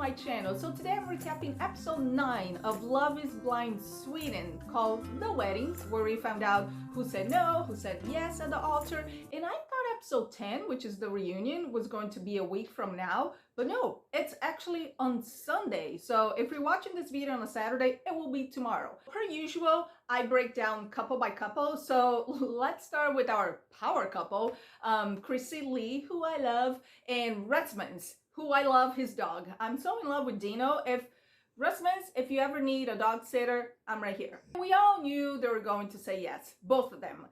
my channel. So today I'm recapping episode 9 of Love is Blind Sweden, called The Weddings, where we found out who said no, who said yes at the altar. And I thought episode 10, which is the reunion, was going to be a week from now, but no, it's actually on Sunday. So if you're watching this video on a Saturday, it will be tomorrow. Per usual, I break down couple by couple. So let's start with our power couple, Chrissy Lee, who I love, and Rasmus, who I love his dog. I'm so in love with Dino. Rasmus, if you ever need a dog sitter, I'm right here. We all knew they were going to say yes, both of them.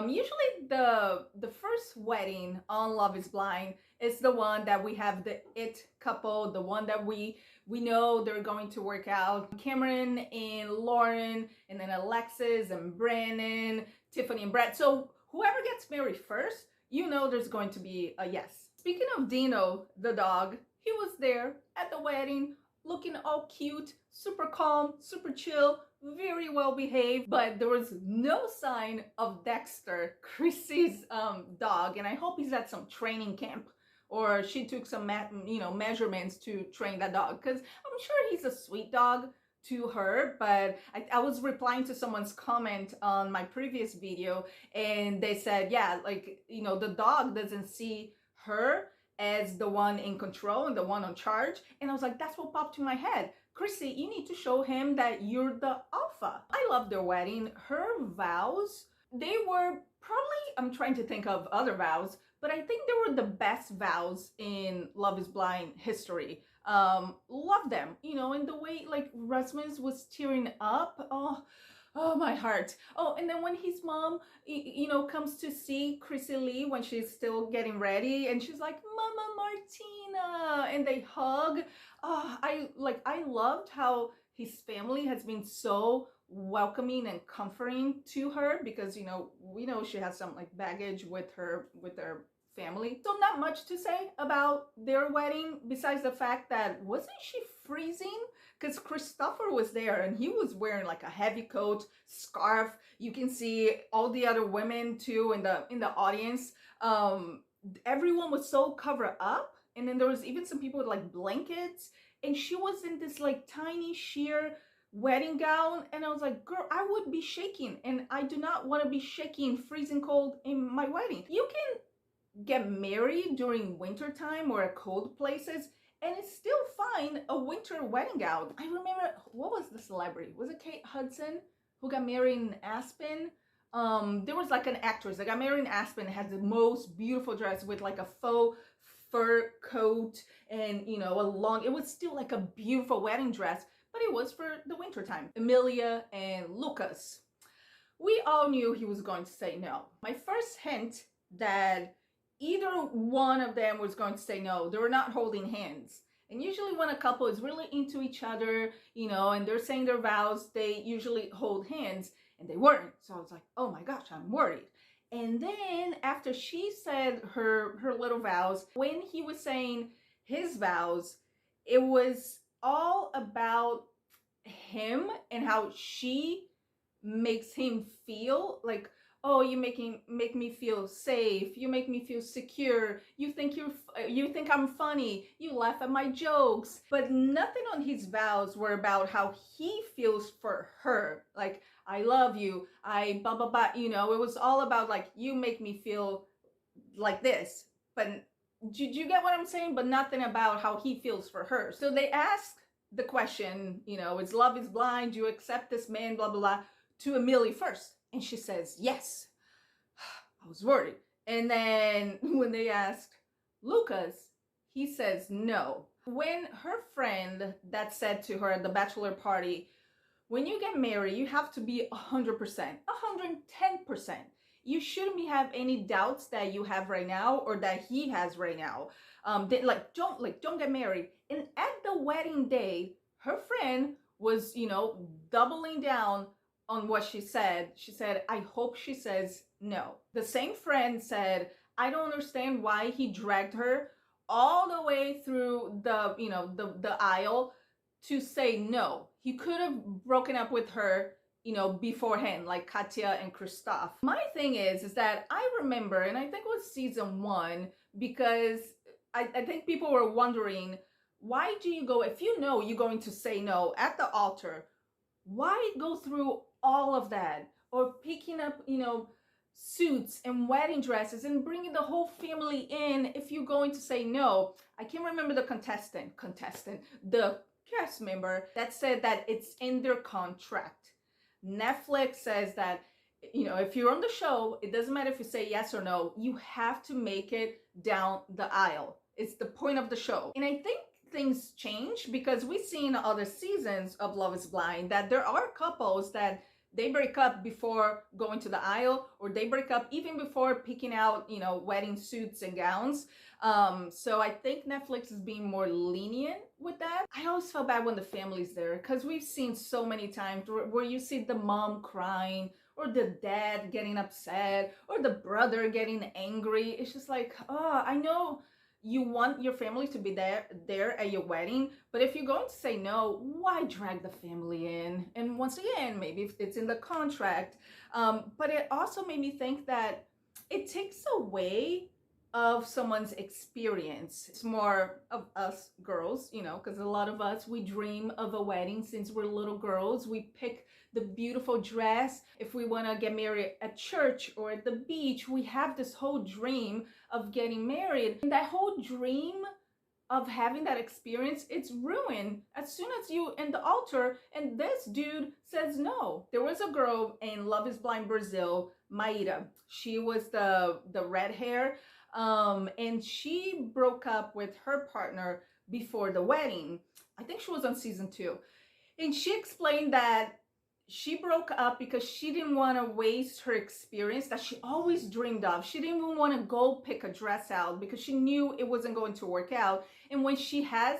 Usually the first wedding on Love is Blind is the one that we have the it couple, the one that we know they're going to work out. Cameron and Lauren, and then Alexis and Brandon, Tiffany and Brett. So whoever gets married first, you know there's going to be a yes. Speaking of Dino, the dog, he was there at the wedding, looking all cute, super calm, super chill, very well behaved, but there was no sign of Dexter, Chrissy's dog, and I hope he's at some training camp, or she took some measurements to train that dog, because I'm sure he's a sweet dog to her. But I was replying to someone's comment on my previous video, and they said, yeah, like, the dog doesn't see her as the one in control and the one on charge. And I was like, that's what popped in my head. Chrissy, you need to show him that you're the alpha. I love their wedding. Her vows, they were probably, I'm trying to think of other vows, but I think they were the best vows in Love is Blind history. Love them, and the way like Rasmus was tearing up. Oh, my heart. Oh, and then when his mom, comes to see Chrissy Lee when she's still getting ready, and she's like, Mama Martina, and they hug. Oh, I loved how his family has been so welcoming and comforting to her, because, we know she has some like baggage with their family. So not much to say about their wedding, besides the fact that, wasn't she freezing? Because Christopher was there and he was wearing like a heavy coat, scarf. You can see all the other women too in the audience. Everyone was so covered up, and then there was even some people with like blankets, and she was in this like tiny sheer wedding gown, and I was like, girl, I would be shaking, and I do not want to be shaking freezing cold in my wedding. You can get married during winter time or at cold places, and it's still fine a winter wedding gown. I remember, what was the celebrity? Was it Kate Hudson who got married in Aspen? There was like an actress that got married in Aspen, had the most beautiful dress with like a faux fur coat and a long, it was still like a beautiful wedding dress, but it was for the winter time. Amelia and Lucas. We all knew he was going to say no. My first hint that either one of them was going to say no. They were not holding hands. And usually when a couple is really into each other, and they're saying their vows, they usually hold hands, and they weren't. So I was like, oh my gosh, I'm worried. And then after she said her little vows, when he was saying his vows, it was all about him and how she makes him feel. Like, oh, you make me feel safe, you make me feel secure, you think I'm funny, you laugh at my jokes. But nothing on his vows were about how he feels for her, like, I love you, I blah blah blah. It was all about like, you make me feel like this. But do you get what I'm saying? But nothing about how he feels for her. So they asked the question, is Love is Blind, do you accept this man, blah blah blah, to Amelia first. And she says, yes. I was worried. And then when they asked Lucas, he says no. When her friend that said to her at the bachelor party, when you get married, you have to be 100%, 110%. You shouldn't have any doubts that you have right now or that he has right now. Don't get married. And at the wedding day, her friend was, doubling down on what she said. She said, I hope she says no. The same friend said, I don't understand why he dragged her all the way through the aisle to say no. He could have broken up with her, beforehand, like Katya and Christoph. My thing is that I remember, and I think it was season 1, because I think people were wondering Why do you go, if you know you're going to say no at the altar, why go through all of that? Or picking up, suits and wedding dresses and bringing the whole family in if you're going to say no. I can't remember the the cast member that said that it's in their contract. Netflix says that, if you're on the show, it doesn't matter if you say yes or no, you have to make it down the aisle. It's the point of the show. And I think things change because we've seen other seasons of Love is Blind that there are couples that they break up before going to the aisle, or they break up even before picking out, wedding suits and gowns. So I think Netflix is being more lenient with that. I always feel bad when the family's there because we've seen so many times where you see the mom crying, or the dad getting upset, or the brother getting angry. It's just like, oh, I know you want your family to be there at your wedding, but if you're going to say no, why drag the family in? And once again, maybe if it's in the contract. But it also made me think that it takes away of someone's experience. It's more of us girls, because a lot of us, we dream of a wedding since we're little girls. We pick the beautiful dress. If we want to get married at church or at the beach, we have this whole dream of getting married. And that whole dream of having that experience, it's ruined as soon as you in the altar and this dude says no. There was a girl in Love is Blind Brazil, Maíra. She was the red hair, and she broke up with her partner before the wedding. I think she was on season 2. And she explained that she broke up because she didn't want to waste her experience that she always dreamed of. She didn't even want to go pick a dress out because she knew it wasn't going to work out. And when she has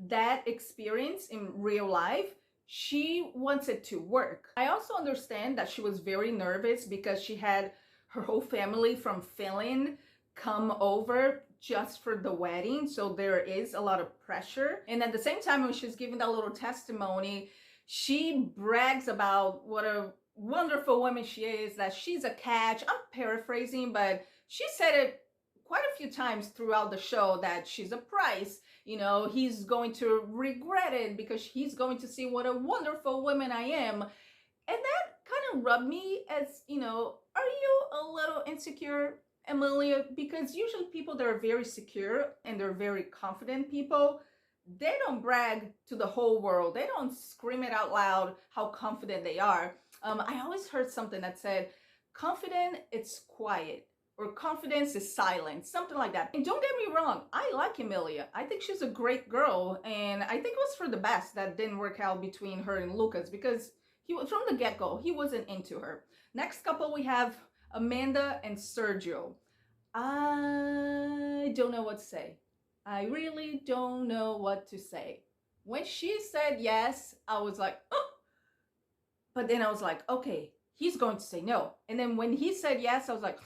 that experience in real life, she wants it to work. I also understand that she was very nervous because she had her whole family from Finland come over just for the wedding. So there is a lot of pressure. And at the same time, when she's giving that little testimony, she brags about what a wonderful woman she is, that she's a catch. I'm paraphrasing, but she said it quite a few times throughout the show that she's a prize. He's going to regret it because he's going to see what a wonderful woman I am. And that kind of rubbed me as, are you a little insecure, Amelia? Because usually people that are very secure and they're very confident people, they don't brag to the whole world. They don't scream it out loud how confident they are. I always heard something that said, confident, it's quiet, or confidence is silent, something like that. And don't get me wrong, I like Amelia. I think she's a great girl, and I think it was for the best that didn't work out between her and Lucas because he was from the get-go, he wasn't into her. Next couple we have Amanda and Sergio. I don't know what to say. I really don't know what to say. When she said yes, I was like, oh. But then I was like, okay, he's going to say no. And then when he said yes, I was like,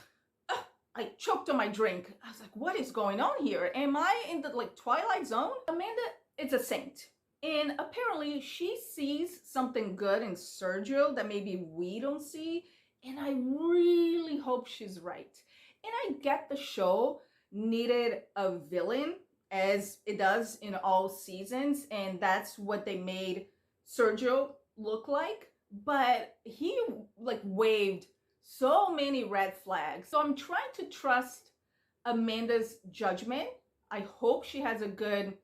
oh. I choked on my drink. I was like, what is going on here? Am I in the Twilight Zone? Amanda is a saint. And apparently she sees something good in Sergio that maybe we don't see. And I really hope she's right. And I get the show needed a villain, as it does in all seasons, and that's what they made Sergio look like. But he waved so many red flags. So I'm trying to trust Amanda's judgment. I hope she has a good,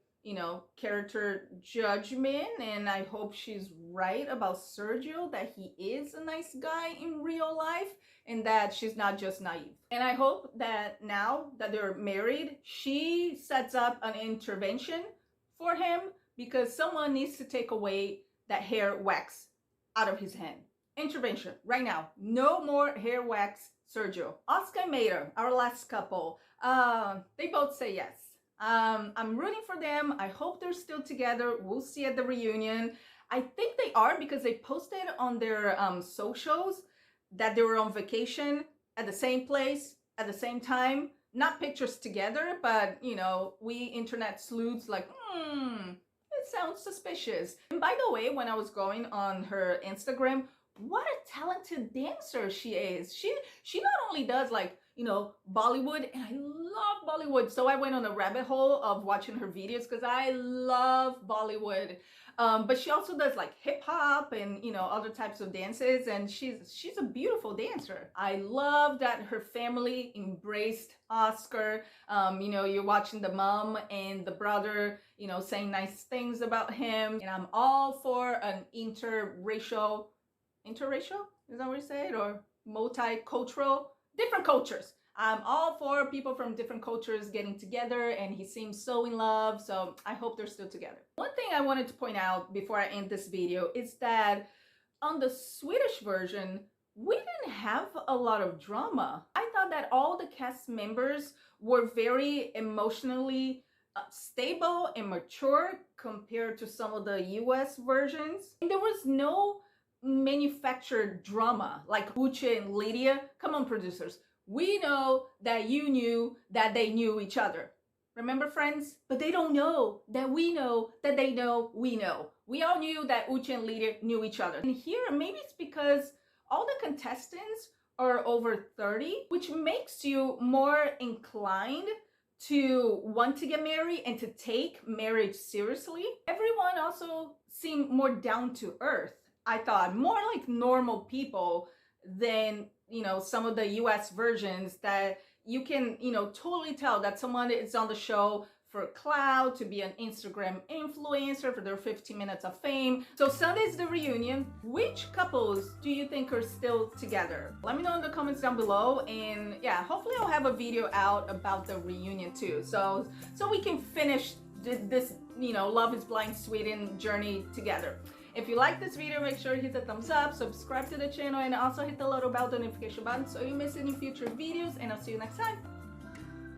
character judgment, and I hope she's right about Sergio, that he is a nice guy in real life and that she's not just naive. And I hope that now that they're married, she sets up an intervention for him because someone needs to take away that hair wax out of his hand. Intervention right now. No more hair wax, Sergio. Oskar and Meera, our last couple, they both say yes. I'm rooting for them. I hope they're still together. We'll see at the reunion. I think they are because they posted on their socials that they were on vacation at the same place at the same time. Not pictures together, but we internet sleuths it sounds suspicious. And by the way, when I was going on her Instagram, what a talented dancer she is. She not only does Bollywood, and I love Bollywood. So I went on a rabbit hole of watching her videos because I love Bollywood. But she also does like hip hop and other types of dances, and she's a beautiful dancer. I love that her family embraced Oskar. You're watching the mom and the brother, saying nice things about him, and I'm all for an interracial, is that what you say it, or multicultural, different cultures. I'm all for people from different cultures getting together, and he seems so in love, so I hope they're still together. One thing I wanted to point out before I end this video is that on the Swedish version, we didn't have a lot of drama. I thought that all the cast members were very emotionally stable and mature compared to some of the US versions. And there was no manufactured drama like Uche and Lydia. Come on, producers. We know that you knew that they knew each other. Remember, friends? But they don't know that we know that they know we know. We all knew that Uche and Lydia knew each other. And here, maybe it's because all the contestants are over 30, which makes you more inclined to want to get married and to take marriage seriously. Everyone also seemed more down to earth. I thought more like normal people than, some of the US versions that you can, totally tell that someone is on the show for clout, to be an Instagram influencer for their 15 minutes of fame. So Sunday's the reunion. Which couples do you think are still together? Let me know in the comments down below, and yeah, hopefully I'll have a video out about the reunion too. So we can finish this, Love is Blind Sweden journey together. If you like this video, make sure to hit the thumbs up, subscribe to the channel, and also hit the little bell notification button so you miss any future videos, and I'll see you next time.